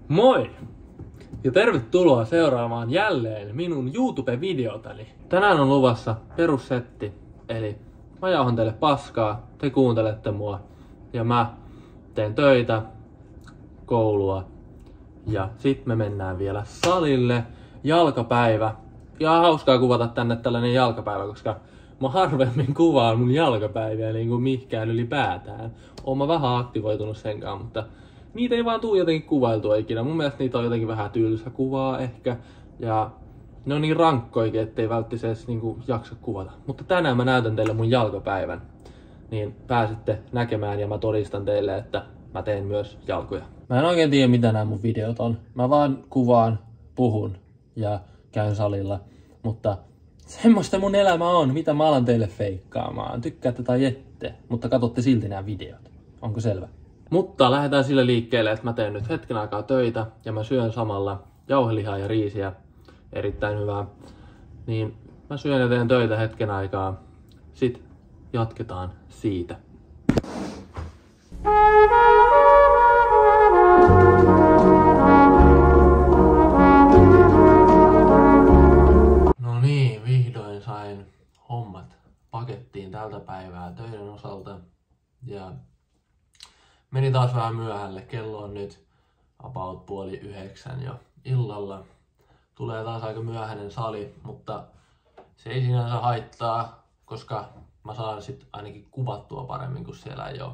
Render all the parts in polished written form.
Moi! Ja tervetuloa seuraamaan jälleen minun YouTube-videotani. Tänään on luvassa perussetti, eli mä jauhan teille paskaa, te kuuntelette mua ja mä teen töitä, koulua ja sit me mennään vielä salille, jalkapäivä. Ja hauskaa kuvata tänne tällainen jalkapäivä, koska mä harvemmin kuvaan mun jalkapäiviä niin kuin mihinkään ylipäätään. Oon mä vähän aktivoitunut senkaan, mutta niitä ei vaan tuu jotenkin kuvailtua ikinä. Mun mielestä niitä on jotenkin vähän tylsä kuvaa ehkä. Ja ne on niin rankkoikin, ettei välttämättä edes niinku jaksa kuvata. Mutta tänään mä näytän teille mun jalkapäivän. Niin pääsette näkemään ja mä todistan teille, että mä teen myös jalkoja. Mä en oikein tiedä mitä nämä mun videot on. Mä vaan kuvaan, puhun ja käyn salilla. Mutta semmoista mun elämä on, mitä mä alan teille feikkaamaan. Tykkäätte tai ette, mutta katsotte silti nämä videot. Onko selvä? Mutta lähdetään sille liikkeelle, että mä teen nyt hetken aikaa töitä ja mä syön samalla jauhelihaa ja riisiä. Erittäin hyvää. Niin mä syön ja teen töitä hetken aikaa. Sitten jatketaan siitä. No niin, vihdoin sain hommat pakettiin tältä päivää töiden osalta. Ja meni taas vähän myöhälle. Kello on nyt about 8:30 jo illalla. Tulee taas aika myöhäinen sali, mutta se ei sinänsä haittaa, koska mä saan sit ainakin kuvattua paremmin, kun siellä ei ole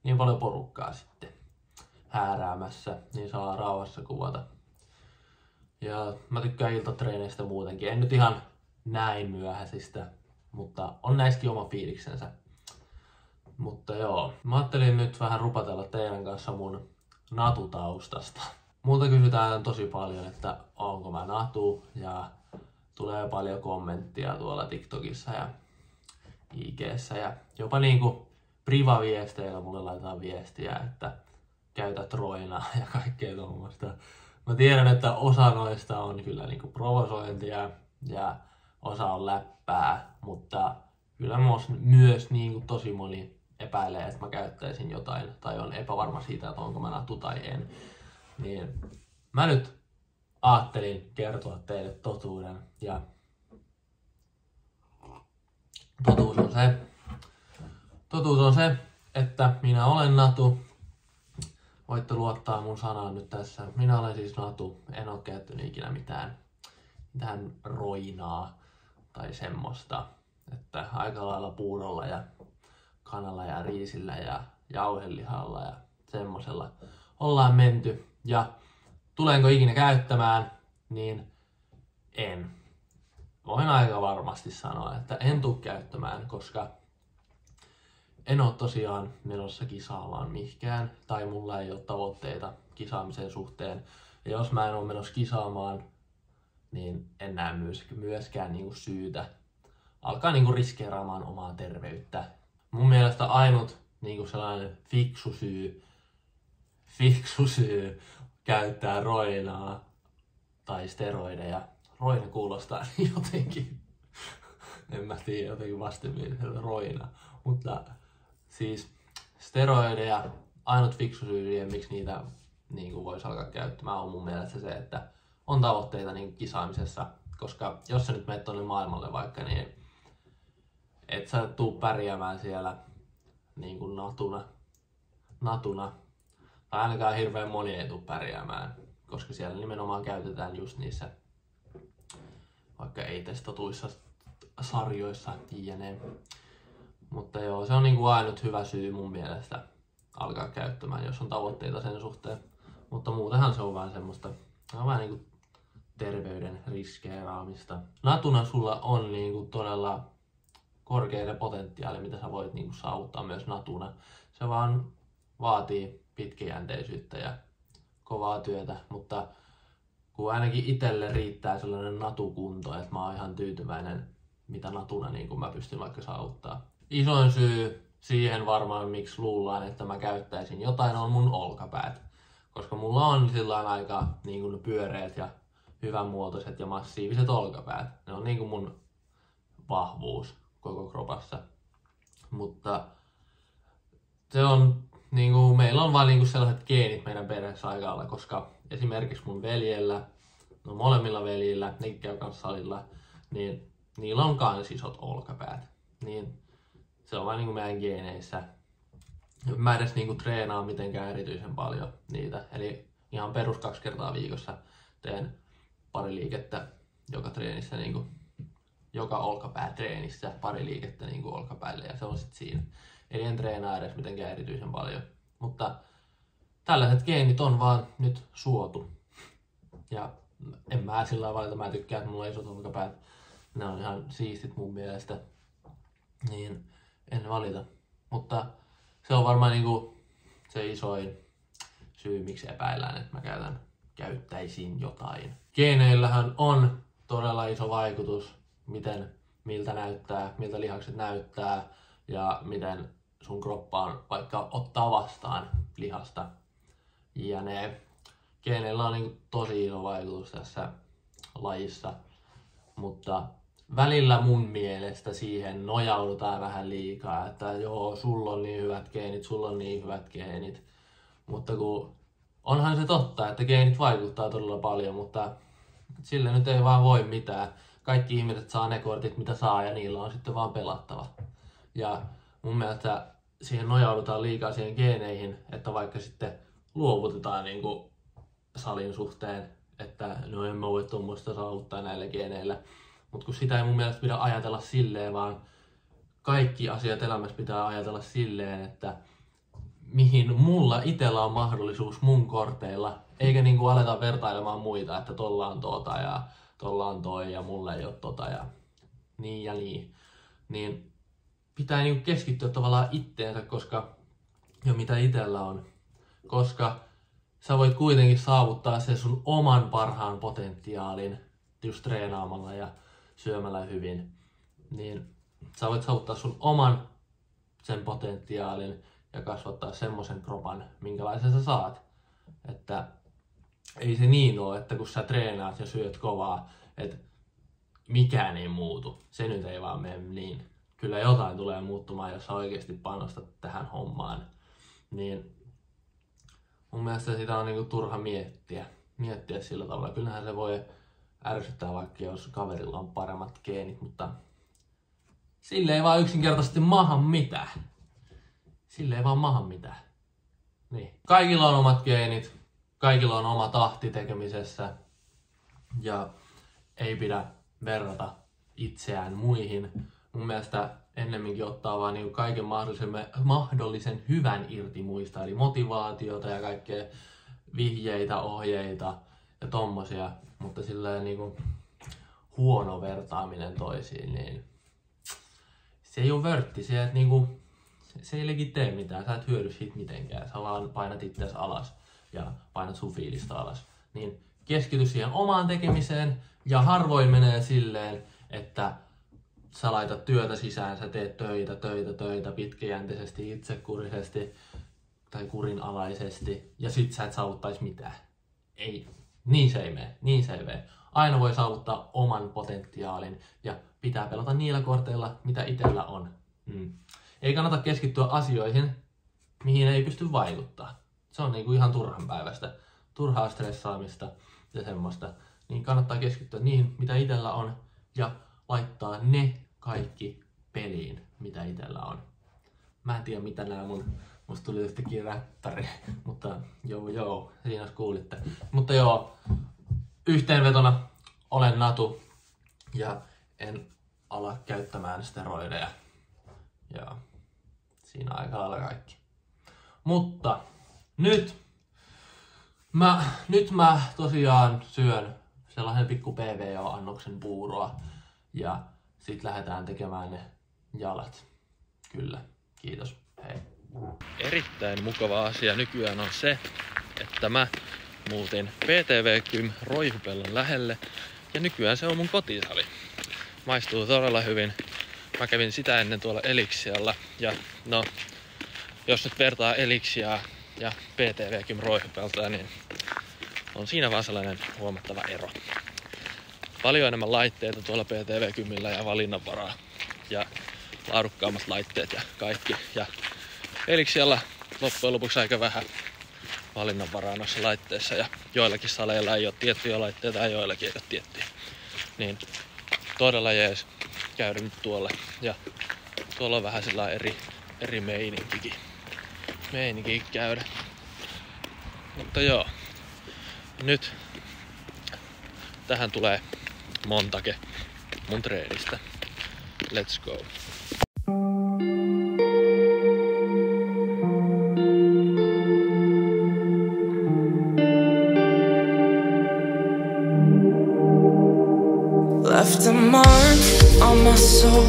niin paljon porukkaa sitten hääräämässä, niin saa rauhassa kuvata. Ja mä tykkään iltatreeneistä muutenkin. En nyt ihan näin myöhäisistä, mutta on näissäkin oma fiiliksensä. Mutta joo, mä ajattelin nyt vähän rupatella teidän kanssa mun natutaustasta. Multa kysytään tosi paljon, että onko mä natu, ja tulee paljon kommenttia tuolla TikTokissa ja IG:ssä ja jopa niinku privaviesteillä mulle laitetaan viestiä, että käytät roinaa ja kaikkea tuommoista. Mä tiedän, että osa noista on kyllä niinku provosointia ja osa on läppää, mutta kyllä myös niinku tosi moni epäilee, että mä käyttäisin jotain tai on epävarma siitä, että onko mä natu tai en. Niin mä nyt ajattelin kertoa teille totuuden ja totuus on se, että minä olen natu. Voitte luottaa mun sanaan nyt tässä. Minä olen siis natu. En ole käyttänyt ikinä mitään roinaa tai semmoista. Että aika lailla puurolla ja kanalla ja riisillä ja jauhelihalla ja semmosella ollaan menty. Ja tulenko ikinä käyttämään, niin en. Voin aika varmasti sanoa, että en tule käyttämään, koska en ole tosiaan menossa kisaamaan mihinkään, tai mulla ei ole tavoitteita kisaamisen suhteen. Ja jos mä en ole menossa kisaamaan, niin en näe myöskään niinku syytä alkaa niinku riskeeraamaan omaa terveyttä. Mun mielestä ainut niinku sellainen fiksu syy käyttää roinaa tai steroideja. Roina kuulostaa jotenkin, en mä tiedä, jotenkin vastenmieliseltä roina. Mutta siis steroideja, ainut fiksu syy siihen, miksi niitä niin voisi alkaa käyttämään, on mun mielestä se, että on tavoitteita niin kisaamisessa. Koska jos sä nyt menet tonne maailmalle vaikka, niin et sä tuu pärjäämään siellä niin kuin natuna. Tai ainakaan hirveän moni ei tuu pärjäämään, koska siellä nimenomaan käytetään just niissä vaikka ei-testatuissa sarjoissa jne. Mutta joo, se on niinku ainut hyvä syy mun mielestä alkaa käyttämään, jos on tavoitteita sen suhteen. Mutta muutenhan se on vaan semmoista, on vähän niinku terveyden riskeeraamista. Natuna sulla on niinku todella korkea potentiaali, mitä sä voit niinku saavuttaa myös natuna. Se vaan vaatii pitkäjänteisyyttä ja kovaa työtä, mutta kun ainakin itselle riittää sellainen natukunto, että mä oon ihan tyytyväinen, mitä natuna niin kun mä pystyn vaikka saavuttaa. Isoin syy siihen varmaan, miksi luullaan, että mä käyttäisin jotain, on mun olkapäät. Koska mulla on sillä aika niin kun pyöreät ja hyvänmuotoiset ja massiiviset olkapäät. Ne on niin kun mun vahvuus koko kropassa. Mutta se on, niin kuin, meillä on vain niin sellaiset geenit meidän perheessä aika lailla, koska esimerkiksi mun veljellä, no molemmilla veljillä, nekin käy kanssa salilla, niin niillä on kans isot olkapäät. Niin se on vaan niinku meidän geeneissä. Mä edes niinku treenaan mitenkään erityisen paljon niitä. Eli ihan perus 2 kertaa viikossa teen pari liikettä joka treenissä, niinku, joka olkapäätreenissä pari liikettä niinku olkapäille ja se on sit siinä. Eli en treenaa edes mitenkään erityisen paljon. Mutta tällaiset geenit on vaan nyt suotu. Ja en mä sillä valita, mä tykkään, että mulla on isot olkapäät. Ne on ihan siistit mun mielestä. Niin en valita. Mutta se on varmaan niinku se isoin syy, miksi epäillään, että mä käyttäisin jotain. Geeneillähän on todella iso vaikutus, miltä näyttää, miltä lihakset näyttää ja miten sun kroppaan vaikka ottaa vastaan lihasta. Ja ne geeneillä on niinku tosi iso vaikutus tässä lajissa, mutta välillä mun mielestä siihen nojaudutaan vähän liikaa, että joo, sulla on niin hyvät geenit, sulla on niin hyvät geenit. Mutta kun onhan se totta, että geenit vaikuttaa todella paljon, mutta sillä nyt ei vaan voi mitään. Kaikki ihmiset saa ne kortit, mitä saa, ja niillä on sitten vaan pelattava. Ja mun mielestä siihen nojaudutaan liikaa siihen geeneihin, että vaikka sitten luovutetaan niin kuin salin suhteen, että no en mä voi tuommoista saavuttaa näillä geeneillä. Mutta kun sitä ei mun mielestä pidä ajatella silleen, vaan kaikki asiat elämässä pitää ajatella silleen, että mihin mulla itellä on mahdollisuus mun korteilla, eikä niinku aleta vertailemaan muita, että tolla on tota ja tolla on toi ja mulla ei oo tota ja niin ja niin. Niin pitää niinku keskittyä tavallaan itteensä, koska ja mitä itellä on. Koska sä voit kuitenkin saavuttaa sen sun oman parhaan potentiaalin just treenaamalla ja syömällä hyvin. Niin sä voit saavuttaa sun oman sen potentiaalin ja kasvattaa semmoisen kropan, minkälaisen sä saat. Että ei se niin ole, että kun sä treenaat ja syöt kovaa, että mikään ei muutu. Se nyt ei vaan mene niin. Kyllä jotain tulee muuttumaan, jos sä oikeasti panostat tähän hommaan. Niin mun mielestä sitä on niinku turha miettiä sillä tavalla. Kyllähän se voi ärsyttää vaikka jos kaverilla on paremmat geenit, mutta sille ei vaan yksinkertaisesti maha mitään. Sille ei vaan maha mitään. Niin. Kaikilla on omat geenit, kaikilla on oma tahti tekemisessä ja ei pidä verrata itseään muihin. Mun mielestä ennemminkin ottaa vaan niin kaiken mahdollisen hyvän irti muista, eli motivaatiota ja kaikkea vihjeitä, ohjeita ja tommosia, mutta silleen niin huono vertaaminen toisiin, niin se ei ole vörtti, se ei lekin tee mitään, sä et hyödy siitä mitenkään, sä vaan painat itseäsi alas ja painat sun fiilistä alas. Niin keskity siihen omaan tekemiseen ja harvoin menee silleen, että sä laitat työtä sisään, sä teet töitä pitkäjänteisesti, itsekurisesti tai kurinalaisesti ja sit sä et saavuttais mitään. Ei, niin se ei mene. Aina voi saavuttaa oman potentiaalin ja pitää pelata niillä korteilla, mitä itsellä on. Ei kannata keskittyä asioihin, mihin ei pysty vaikuttaa. Se on niinku ihan turhanpäiväistä, turhaa stressaamista ja semmoista. Niin kannattaa keskittyä niihin, mitä itsellä on ja laittaa ne kaikki peliin, mitä itsellä on. Mä en tiedä mitä musta tuli yhtäkkiä räppäri, mutta joo, siinä kuulitte. Mutta joo, yhteenvetona olen natu ja en ala käyttämään steroideja. Ja siinä aika lailla kaikki. Mutta nyt mä tosiaan syön sellaisen pikku PVO-annoksen puuroa ja sit lähdetään tekemään ne jalat. Kyllä, kiitos, hei. Erittäin mukava asia nykyään on se, että mä muutin PTV Gym Roihupellon lähelle ja nykyään se on mun kotisali. Maistuu todella hyvin. Mä kävin sitä ennen tuolla Elixialla ja no, jos nyt vertaa Elixiaa ja PTV Gym Roihupeltoa, niin on siinä vaan sellainen huomattava ero. Paljon enemmän laitteita tuolla PTV Gymillä ja valinnanvaraa ja laadukkaammat laitteet ja kaikki. Ja Elixialla loppujen lopuksi aika vähän valinnanvaraa noissa laitteissa ja joillakin saleilla ei ole tiettyjä laitteita ja joillakin ei ole tiettyjä. Niin todella jees käydä nyt tuolla. Ja tuolla on vähän sellainen eri meininkikin käydä. Mutta joo, nyt tähän tulee montake mun treenistä. Let's go! Left a mark on my soul.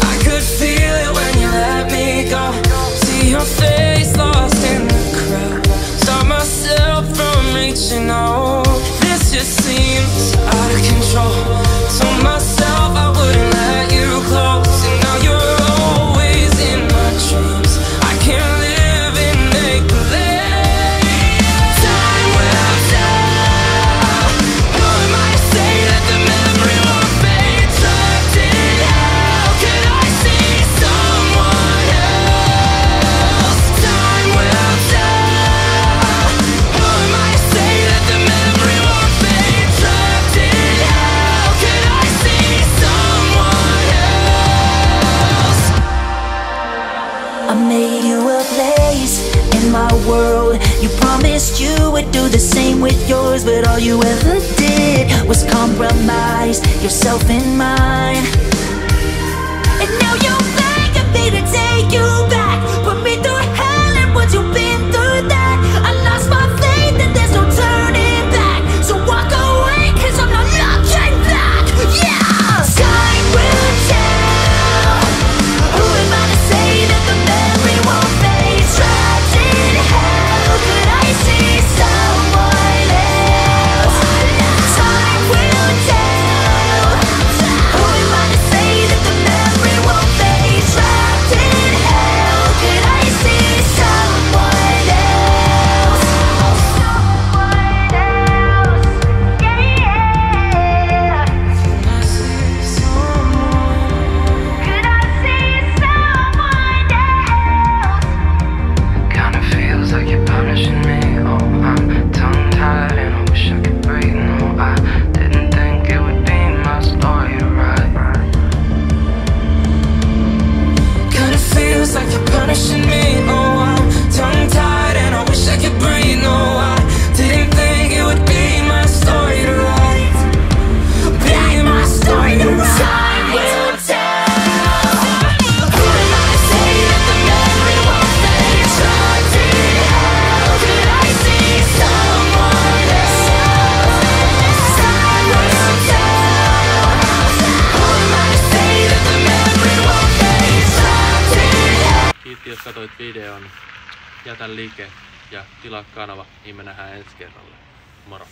I could feel it when you let me go. See your face lost in the crowd. Stop myself from reaching out. This just seems out of control. Told myself I wouldn't let you close, and now you're always in my dreams. I can't live in make-believe. Time will tell. Who am I to say that the memory won't fade? Trapped in hell, could I see someone else? Time will tell. Who am I to say that the memory won't fade? Trapped in hell, could I see someone else? I made you a place in my world. You promised you would do the same with yours, but all you ever did was compromise yourself and mine. And now you're begging me to take you back. Put me through hell, and once you've been through that, I lost my faith and there's no turning back. So walk away, 'cause I'm not looking back. Yeah! Time will tell. Who am I to say that the memory won't fade? Trapped in hell, could I see someone else? Time will tell. Who am I to say that the memory won't fade? Trapped in hell, could I see someone else? Someone else, yeah. Could I see someone? Could I see someone else? Kinda feels like you're punishing me. Oh, I'm tongue-tied and I wish I could breathe. No, I didn't think it would be my story to write. Kinda feels like you're punishing me. Oh, I'm tongue-tied and I wish I could breathe. No, I didn't think it would be my story to write. Be my story to write. Time will tell. Who am I to say that the memory won't fade? Trapped in hell, could I see someone else? Time will tell. Who am I to say that the memory won't fade? Trapped in hell. Kiitti jos katsoit videon. Jätä like ja tilaa kanava, niin me nähdään ensi kerralla. Moro!